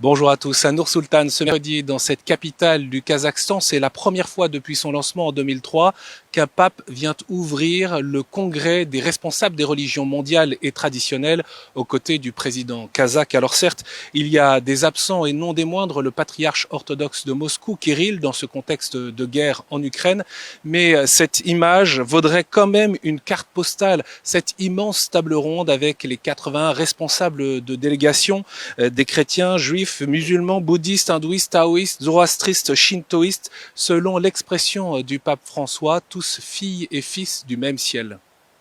Bonjour à tous, à Nour-Sultan ce mercredi dans cette capitale du Kazakhstan. C'est la première fois depuis son lancement en 2003 qu'un pape vient ouvrir le congrès des responsables des religions mondiales et traditionnelles aux côtés du président kazakh. Alors certes, il y a des absents et non des moindres, le patriarche orthodoxe de Moscou, Kirill, dans ce contexte de guerre en Ukraine. Mais cette image vaudrait quand même une carte postale, cette immense table ronde avec les 80 responsables de délégation des chrétiens, juifs, musulmans, bouddhistes, hindouistes, taoïstes, zoroastristes, shintoïstes, selon l'expression du pape François, tous filles et fils du même ciel.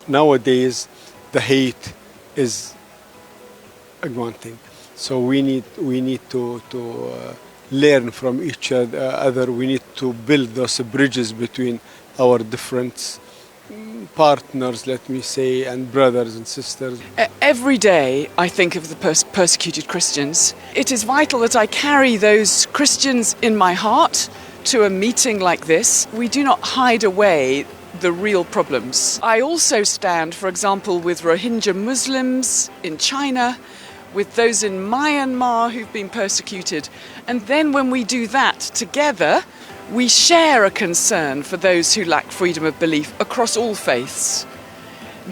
Nowadays, the hate is augmenting. So we need to learn from each other. We need to build those bridges between our different partners, let me say, and brothers and sisters. Every day I think of the persecuted Christians. It is vital that I carry those Christians in my heart to a meeting like this. We do not hide away the real problems. I also stand, for example, with Rohingya Muslims in China, with those in Myanmar who've been persecuted. And then when we do that together, we share a concern for those who lack freedom of belief across all faiths.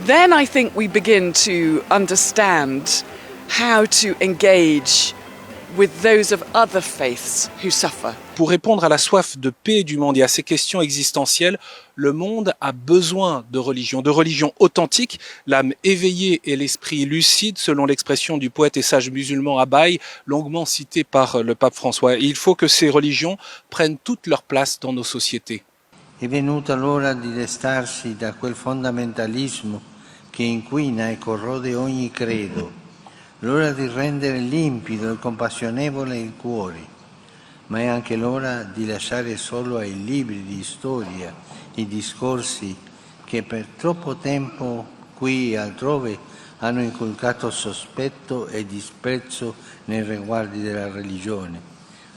Then I think we begin to understand how to engage with those of other faiths who suffer. Pour répondre à la soif de paix du monde et à ces questions existentielles, le monde a besoin de religion authentique, l'âme éveillée et l'esprit lucide, selon l'expression du poète et sage musulman Abai, longuement cité par le pape François. Et il faut que ces religions prennent toute leur place dans nos sociétés. È venuta l'ora di destarsi da quel fondamentalismo che inquina e corrode ogni credo, l'ora di rendere limpido e compassionevole il cuore, ma è anche l'ora di lasciare solo ai libri di storia i discorsi che per troppo tempo qui e altrove hanno inculcato sospetto e disprezzo nei riguardi della religione,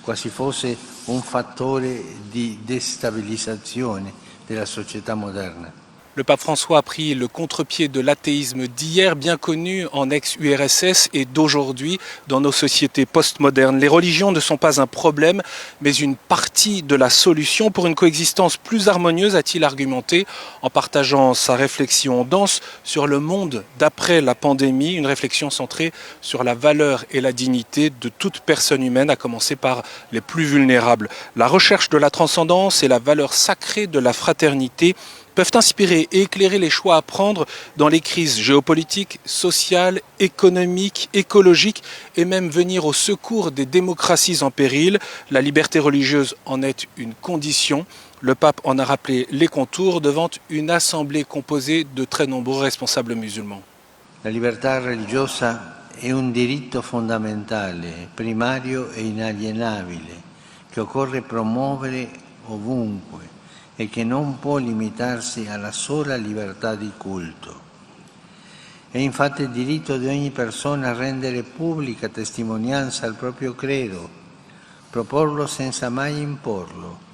quasi fosse un fattore di destabilizzazione della società moderna. Le pape François a pris le contre-pied de l'athéisme d'hier, bien connu en ex-URSS, et d'aujourd'hui dans nos sociétés postmodernes. Les religions ne sont pas un problème, mais une partie de la solution pour une coexistence plus harmonieuse, a-t-il argumenté, en partageant sa réflexion dense sur le monde d'après la pandémie, une réflexion centrée sur la valeur et la dignité de toute personne humaine, à commencer par les plus vulnérables. La recherche de la transcendance et la valeur sacrée de la fraternité peuvent inspirer et éclairer les choix à prendre dans les crises géopolitiques, sociales, économiques, écologiques et même venir au secours des démocraties en péril. La liberté religieuse en est une condition. Le pape en a rappelé les contours devant une assemblée composée de très nombreux responsables musulmans. La libertà religiosa è un diritto fondamentale, primario e inalienabile, che occorre promuovere ovunque e che non può limitarsi alla sola libertà di culto. È infatti il diritto di ogni persona a rendere pubblica testimonianza al proprio credo, proporlo senza mai imporlo.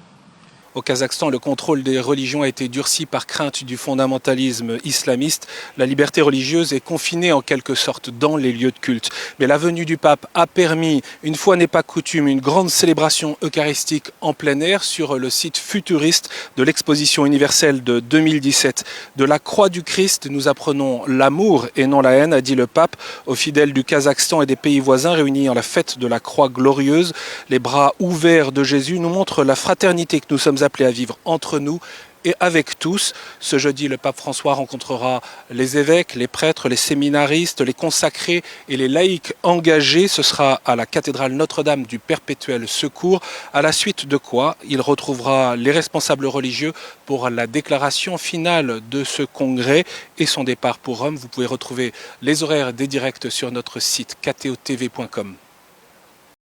Au Kazakhstan, le contrôle des religions a été durci par crainte du fondamentalisme islamiste. La liberté religieuse est confinée en quelque sorte dans les lieux de culte. Mais la venue du pape a permis, une fois n'est pas coutume, une grande célébration eucharistique en plein air sur le site futuriste de l'exposition universelle de 2017. De la croix du Christ, nous apprenons l'amour et non la haine, a dit le pape aux fidèles du Kazakhstan et des pays voisins réunis en la fête de la croix glorieuse. Les bras ouverts de Jésus nous montrent la fraternité que nous sommes appelés à vivre entre nous et avec tous. Ce jeudi, le pape François rencontrera les évêques, les prêtres, les séminaristes, les consacrés et les laïcs engagés. Ce sera à la cathédrale Notre-Dame du Perpétuel Secours, à la suite de quoi il retrouvera les responsables religieux pour la déclaration finale de ce congrès et son départ pour Rome. Vous pouvez retrouver les horaires des directs sur notre site ktotv.com.